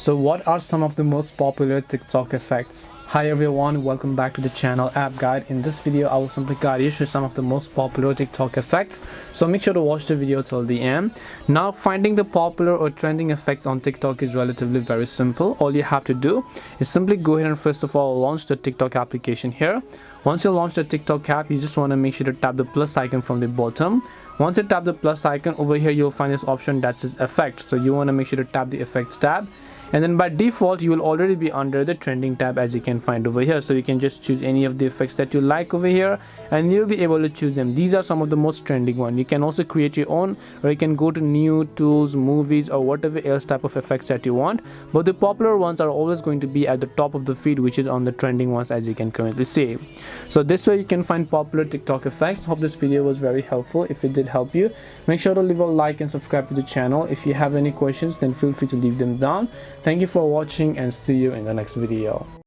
So what are some of the most popular TikTok effects? Hi everyone, welcome back to the channel App Guide. In this video I will simply guide you through some of the most popular TikTok effects, so make sure to watch the video till the end. Now, finding the popular or trending effects on TikTok is relatively very simple. All you have to do is simply go ahead and first of all launch the TikTok application here. Once you launch the TikTok app, you just want to make sure to tap the plus icon from the bottom. Once you tap the plus icon, over here you'll find this option that says effects, so you want to make sure to tap the effects tab, and then by default you will already be under the trending tab, as you can find over here. So you can just choose any of the effects that you like over here and you'll be able to choose them. These are some of the most trending ones. You can also create your own, or you can go to new tools, movies, or whatever else type of effects that you want, but the popular ones are always going to be at the top of the feed, which is on the trending ones, as you can currently see. So this way you can find popular TikTok effects. Hope this video was very helpful. If it did help you, make sure to leave a like and subscribe to the channel. If you have any questions, then feel free to leave them down. Thank you for watching and see you in the next video.